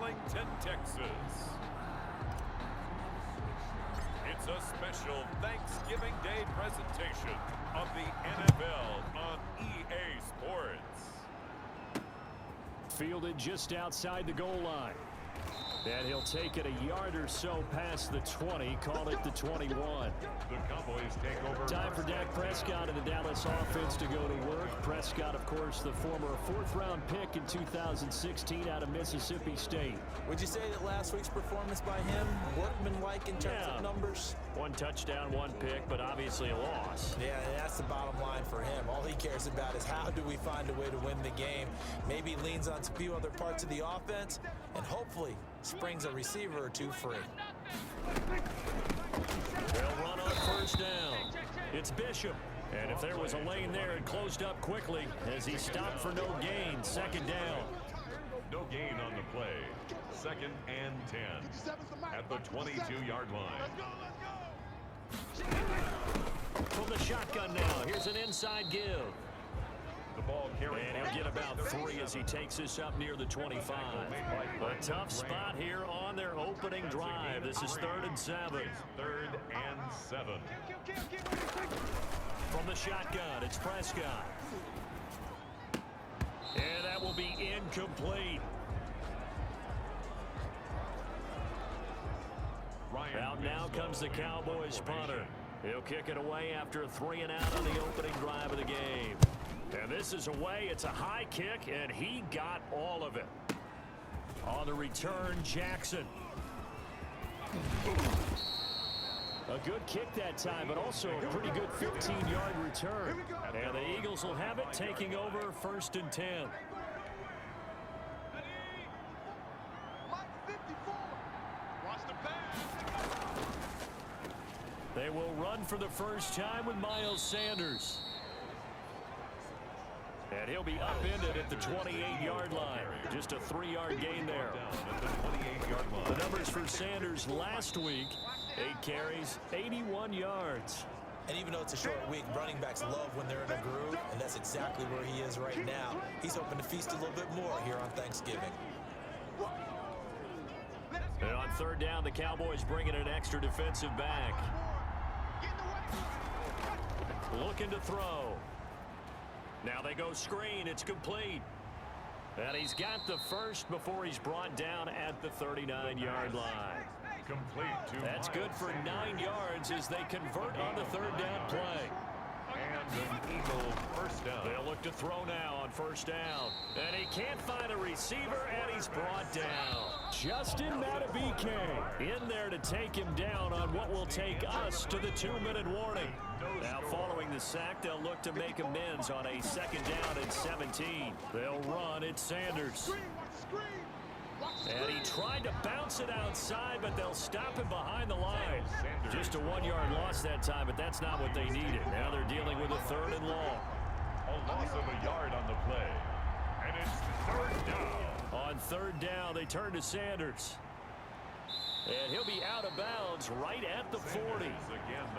Arlington, Texas. It's a special Thanksgiving Day presentation of the NFL on EA Sports. Fielded just outside the goal line. And he'll take it a yard or so past the 20, call it the 21. The Cowboys take over. Time for Dak Prescott and the Dallas offense to go to work. Prescott, of course, the former fourth-round pick in 2016 out of Mississippi State. Would you say that last week's performance by him, workmanlike in terms of numbers? One touchdown, one pick, but obviously a loss. Yeah, that's the bottom line for him. All he cares about is how do we find a way to win the game. Maybe he leans on a few other parts of the offense, and hopefully springs a receiver or two free. They'll run on first down. It's Bishop. And if there was a lane there, it closed up quickly as he stopped for no gain. Second down. No gain on the play. 2nd and 10 at the 22-yard line. From the shotgun now. Here's an inside give. The ball carried. And he'll get about 3 as he takes this up near the 25. A tough spot here on their opening drive. This is 3rd and 7. 3rd and 7. From the shotgun, it's Prescott. And that will be incomplete. Out now comes the Cowboys punter. He'll kick it away after a 3-and-out on the opening drive of the game. And this is away. It's a high kick, and he got all of it. On the return, Jackson. A good kick that time, but also a pretty good 15-yard return. And the Eagles will have it, taking over 1st and 10. They will run for the first time with Miles Sanders. And he'll be upended at the 28-yard line. Just a 3-yard gain there. The numbers for Sanders last week, 8 carries, 81 yards. And even though it's a short week, running backs love when they're in a groove, and that's exactly where he is right now. He's hoping to feast a little bit more here on Thanksgiving. And on 3rd down, the Cowboys bring in an extra defensive back. Looking to throw. Now they go screen. It's complete. And he's got the first before he's brought down at the 39-yard line. Complete. That's good for 9 yards as they convert on the 3rd down play. And an Eagle first down. They'll look to throw now on 1st down. And he can't find a receiver, and he's brought down. Justin Madubuike in there to take him down on what will take us to the 2-minute warning. Now following the sack, they'll look to make amends on a 2nd down and 17. They'll run. It's Sanders. And he tried to bounce it outside, but they'll stop him behind the line. Just a 1-yard loss that time, but that's not what they needed. Now they're dealing with a 3rd and long. A loss of a yard on the play. And it's 3rd down. On 3rd down, they turn to Sanders. And he'll be out of bounds right at the 40.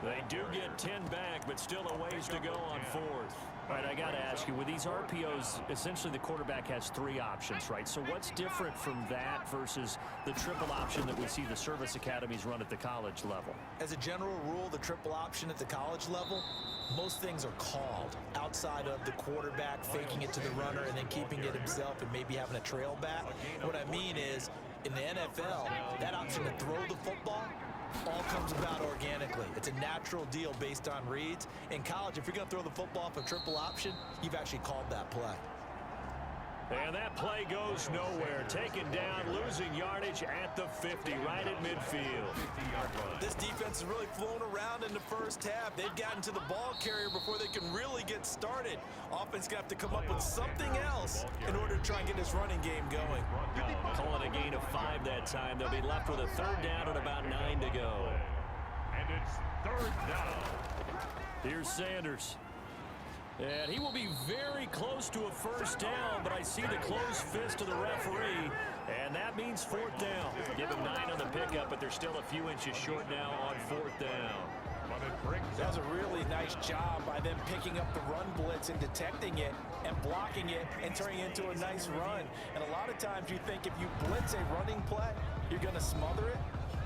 They do get 10 back, but still a ways to go on 4th. All right, I got to ask you, with these RPOs, essentially the quarterback has 3 options, right? So what's different from that versus the triple option that we see the service academies run at the college level? As a general rule, the triple option at the college level, most things are called outside of the quarterback faking it to the runner and then keeping it himself and maybe having a trail back. What I mean is, in the NFL, that option to throw the football all comes about organically. It's a natural deal based on reads. In college, if you're going to throw the football off a triple option, you've actually called that play. And that play goes nowhere. Taken down, losing yardage at the 50, right at midfield. This defense has really flown around in the first half. They've gotten to the ball carrier before they can really get started. Offense going to have to come up with something else in order to try and get this running game going. Calling a gain of 5 that time. They'll be left with a 3rd down and about 9 to go. And it's 3rd down. Here's Sanders. And he will be very close to a 1st down, but I see the closed fist of the referee, and that means 4th down. Give him 9 on the pickup, but they're still a few inches short now on 4th down. That was a really nice job by them picking up the run blitz and detecting it and blocking it and turning it into a nice run. And a lot of times you think if you blitz a running play, you're going to smother it.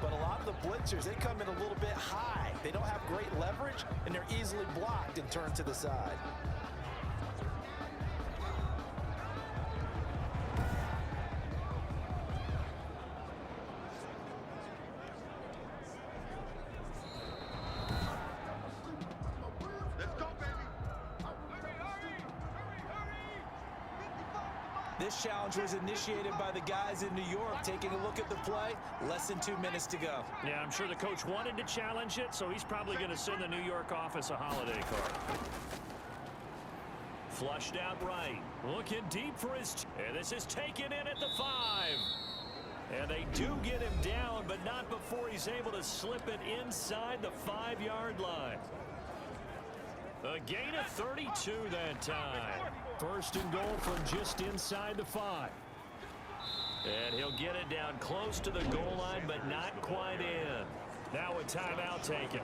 But a lot of the blitzers, they come in a little bit high. They don't have great leverage, and they're easily blocked and turned to the side. This challenge was initiated by the guys in New York. Taking a look at the play, less than 2 minutes to go. Yeah, I'm sure the coach wanted to challenge it, so he's probably going to send the New York office a holiday card. Flushed out right. Looking deep for his... And this is taken in at the 5. And they do get him down, but not before he's able to slip it inside the 5-yard line. A gain of 32 that time. First and goal from just inside the 5. And he'll get it down close to the goal line, but not quite in. Now a timeout taken.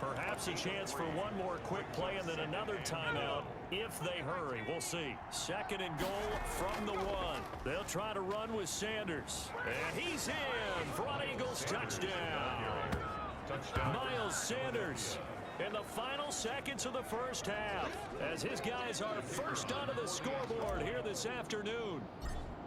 Perhaps a chance for one more quick play and then another timeout if they hurry. We'll see. Second and goal from the 1. They'll try to run with Sanders. And he's in for an Eagles touchdown. Miles Sanders in the final seconds of the first half, as his guys are first onto the scoreboard here this afternoon.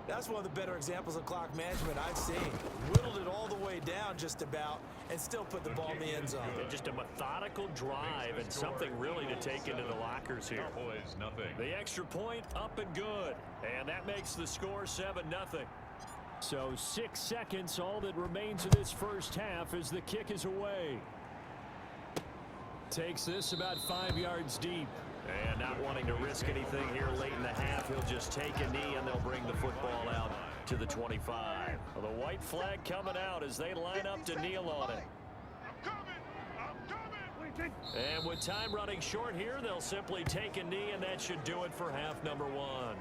That's one of the better examples of clock management I've seen. Whittled it all the way down just about and still put the ball in the end zone. Just a methodical drive and something really to take into the lockers here. The extra point up and good. And that makes the score 7-0. So 6 seconds, all that remains of this first half as the kick is away. Takes this about 5 yards deep. And not wanting to risk anything here late in the half, he'll just take a knee and they'll bring the football out to the 25. Well, the white flag coming out as they line up to kneel on it. And with time running short here, they'll simply take a knee, and that should do it for half number 1.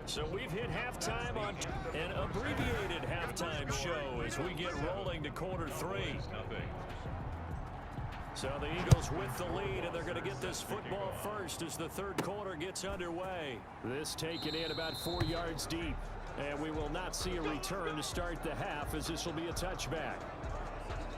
So we've hit halftime on an abbreviated halftime show as we get rolling to quarter 3. So the Eagles with the lead, and they're going to get this football first as the third quarter gets underway. This taken in about 4 yards deep, and we will not see a return to start the half as this will be a touchback.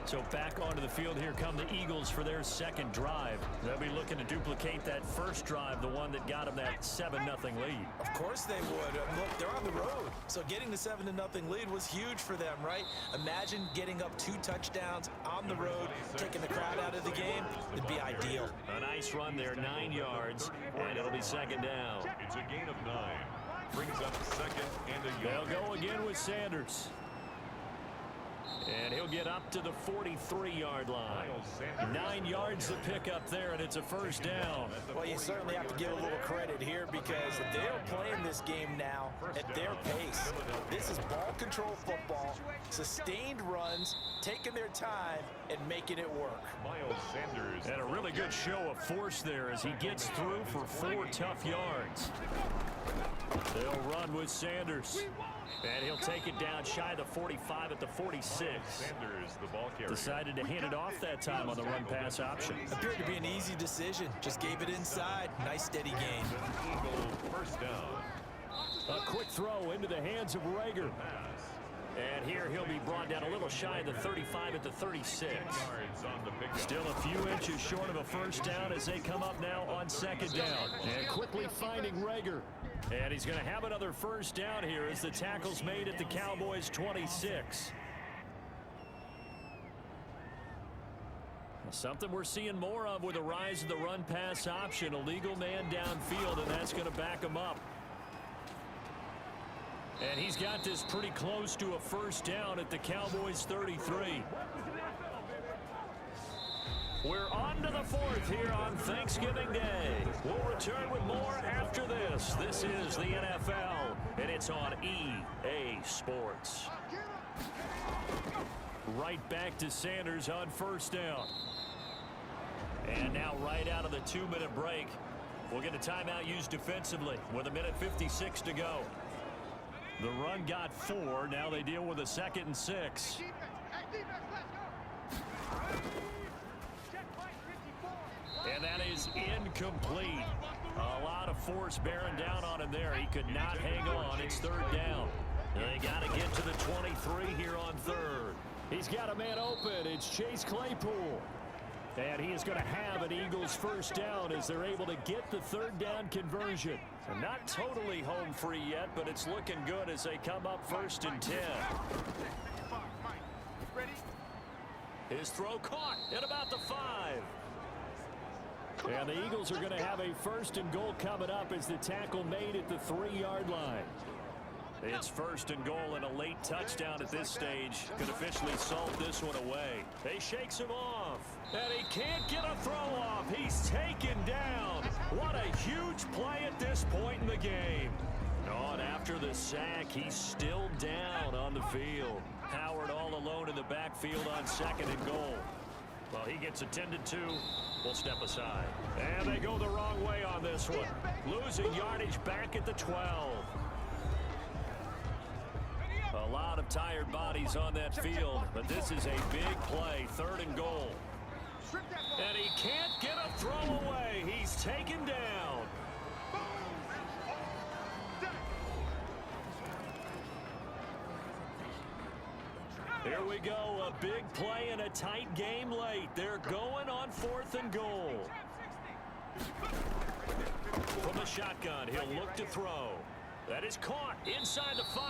So back onto the field here come the Eagles for their second drive. They'll be looking to duplicate that first drive, the one that got them that 7-0 lead. Of course they would. Look, they're on the road. So getting the 7-0 lead was huge for them, right? Imagine getting up 2 touchdowns on the road, taking the crowd out of the game. It'd be ideal. A nice run there, 9 yards, and it'll be second down. It's a gain of 9. Brings up second and a yard. They'll go again with Sanders. And he'll get up to the 43-yard line. 9 yards to pick up there, and it's a first down. Well, you certainly have to give a little credit here because they're playing this game now at their pace. This is ball control football, sustained runs, taking their time, and making it work. Miles Sanders. And a really good show of force there as he gets through for 4 tough yards. They'll run with Sanders. And he'll take it down shy of the 45 at the 46. Sanders, the ball carrier. Decided to hand it off that time on the run-pass option. Appeared to be an easy decision. Just gave it inside. Nice steady gain. Eagle first down. A quick throw into the hands of Rager. And here he'll be brought down a little shy of the 35 at the 36. Still a few inches short of a first down as they come up now on second down. And quickly finding Rager. And he's going to have another first down here as the tackle's made at the Cowboys' 26. Something we're seeing more of with the rise of the run-pass option. A legal man downfield, and that's going to back him up. And he's got this pretty close to a first down at the Cowboys' 33. We're on to the 4th here on Thanksgiving Day. We'll return with more after this. This is the NFL, and it's on EA Sports. Right back to Sanders on first down. And now right out of the 2-minute break, we'll get a timeout used defensively with 1:56 to go. The run got 4. Now they deal with a 2nd and 6. And that is incomplete. A lot of force bearing down on him there. He could not hang on. It's 3rd down. They got to get to the 23 here on 3rd. He's got a man open. It's Chase Claypool. And he is going to have an Eagles 1st down as they're able to get the 3rd down conversion. So not totally home free yet, but it's looking good as they come up 1st and 10. His throw caught at about the 5. And the Eagles are going to have a 1st and goal coming up as the tackle made at the 3-yard line. It's 1st and goal, and a late touchdown at this stage could officially salt this one away. He shakes him off, and he can't get a throw off. He's taken down. What a huge play at this point in the game. Oh, and after the sack, he's still down on the field. Howard all alone in the backfield on 2nd and goal. Well, he gets attended to. We'll step aside. And they go the wrong way on this one. Losing yardage back at the 12. A lot of tired bodies on that field, but this is a big play. 3rd and goal. And he can't get a throw away. He's taken down. Here we go, a big play in a tight game late. They're going on 4th and goal. From the shotgun, he'll look to throw. That is caught inside the 5.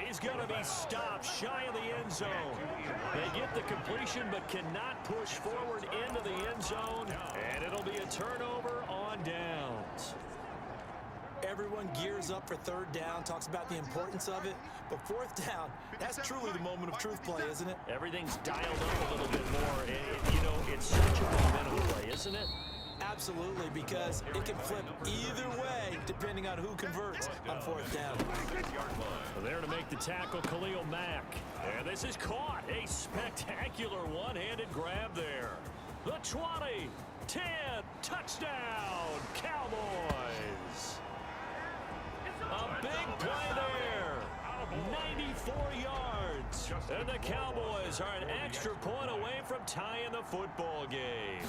He's going to be stopped shy of the end zone. They get the completion but cannot push forward into the end zone, and it'll be a turnover on downs. Everyone gears up for 3rd down, talks about the importance of it. But 4th down, that's truly the moment of truth play, isn't it? Everything's dialed up a little bit more. You know, it's such a momentum play, isn't it? Absolutely, because it can flip either way depending on who converts on 4th down. So there to make the tackle, Khalil Mack. And this is caught. A spectacular one-handed grab there. The 20, 10, touchdown, Cowboys. A big play there. 94 yards. And the Cowboys are an extra point away from tying the football game.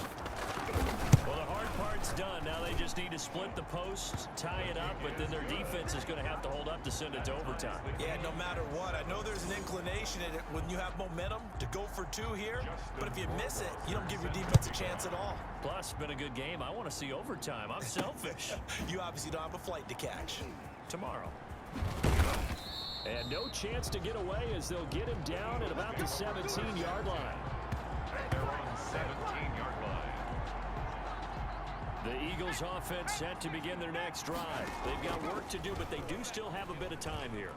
Well, the hard part's done. Now they just need to split the posts, tie it up, but then their defense is going to have to hold up to send it to overtime. Yeah, no matter what. I know there's an inclination in it when you have momentum to go for 2 here, but if you miss it, you don't give your defense a chance at all. Plus, been a good game. I want to see overtime. I'm selfish. You obviously don't have a flight to catch. Tomorrow. And no chance to get away as they'll get him down at about the 17-yard line. They're on 17-yard line. The Eagles offense set to begin their next drive. They've got work to do, but they do still have a bit of time here.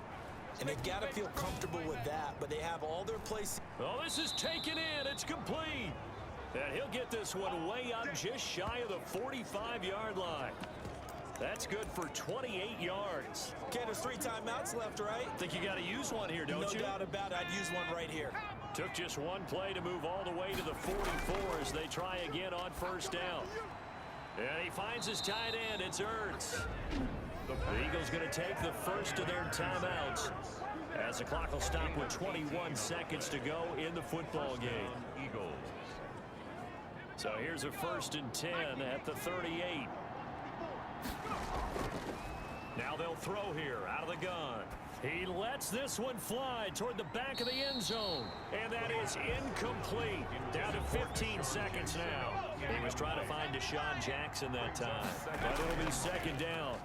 And they've got to feel comfortable with that, but they have all their places. Oh, this is taken in. It's complete. And he'll get this one way up just shy of the 45-yard line. That's good for 28 yards. Okay, there's 3 timeouts left, right? Think you got to use one here, don't you? No doubt about it. I'd use one right here. Took just one play to move all the way to the 44 as they try again on 1st down. And he finds his tight end. It's Ertz. The Eagles going to take the first of their timeouts as the clock will stop with 21 seconds to go in the football game. Eagles. So here's a 1st and 10 at the 38. Now they'll throw here out of the gun. He lets this one fly toward the back of the end zone. And that is incomplete. Down to 15 seconds now. He was trying to find Deshaun Jackson that time. But it'll be 2nd down.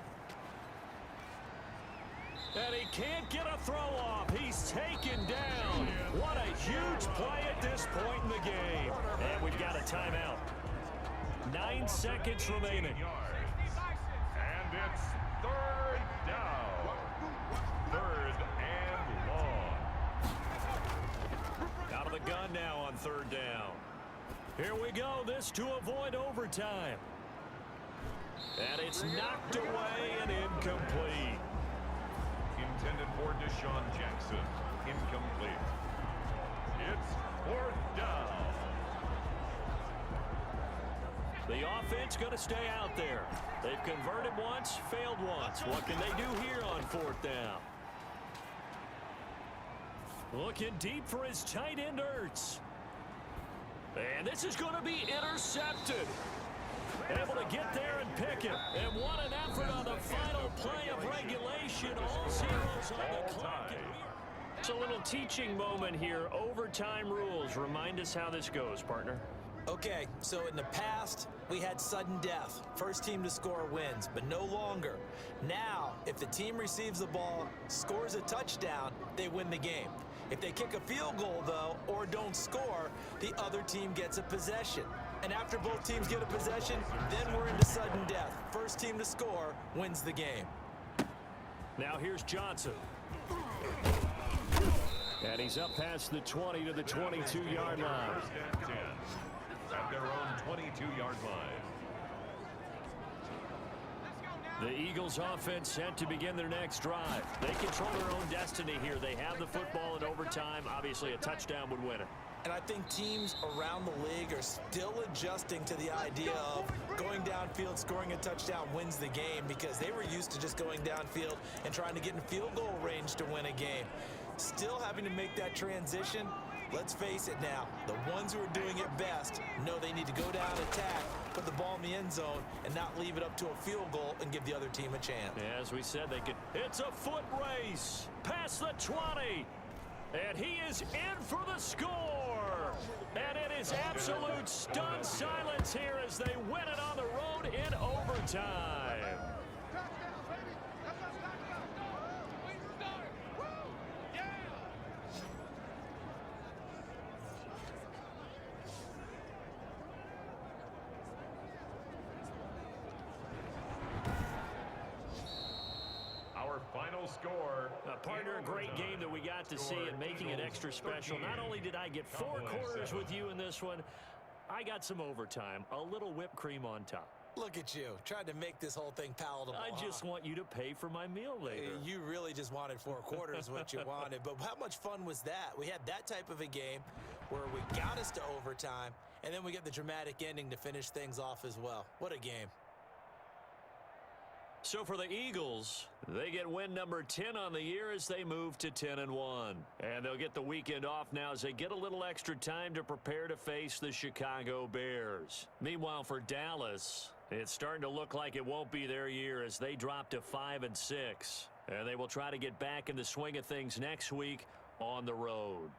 And he can't get a throw off. He's taken down. What a huge play at this point in the game. And we've got a timeout. 9 seconds remaining. And it's 3rd down. 3rd and long. Out of the gun now on 3rd down. Here we go. This to avoid overtime. And it's knocked away and incomplete. Intended for Deshaun Jackson. Incomplete. It's 4th down. The offense going to stay out there. They've converted once, failed once. What can they do here on fourth down? Looking deep for his tight end, Ertz. And this is going to be intercepted. Able to get there and pick it. And what an effort on the final play of regulation. All zeros on the clock. It's a little teaching moment here. Overtime rules. Remind us how this goes, partner. Okay, so in the past, we had sudden death. First team to score wins, but no longer. Now, if the team receives the ball, scores a touchdown, they win the game. If they kick a field goal, though, or don't score, the other team gets a possession. And after both teams get a possession, then we're into sudden death. First team to score wins the game. Now here's Johnson. And he's up past the 20 to the 22-yard line. First and 10 at their own 22-yard line. The Eagles offense set to begin their next drive. They control their own destiny here. They have the football in overtime. Obviously, a touchdown would win it. And I think teams around the league are still adjusting to the idea of going downfield, scoring a touchdown wins the game, because they were used to just going downfield and trying to get in field goal range to win a game. Still having to make that transition. Let's face it now, the ones who are doing it best know they need to go down, attack, put the ball in the end zone, and not leave it up to a field goal and give the other team a chance. Yeah, as we said, they could. It's a foot race past the 20. And he is in for the score. And it is absolute stunned silence here as they win it on the road in overtime. Final score. Partner, a great game that we got to see and making it extra special. Not only did I get 4 quarters with you in this one, I got some overtime, a little whipped cream on top. Look at you, trying to make this whole thing palatable. I just want you to pay for my meal later. You really just wanted 4 quarters what you wanted, but how much fun was that? We had that type of a game where we got us to overtime, and then we get the dramatic ending to finish things off as well. What a game. So for the Eagles, they get win number 10 on the year as they move to 10-1. And they'll get the weekend off now as they get a little extra time to prepare to face the Chicago Bears. Meanwhile, for Dallas, it's starting to look like it won't be their year as they drop to 5-6. And they will try to get back in the swing of things next week on the road.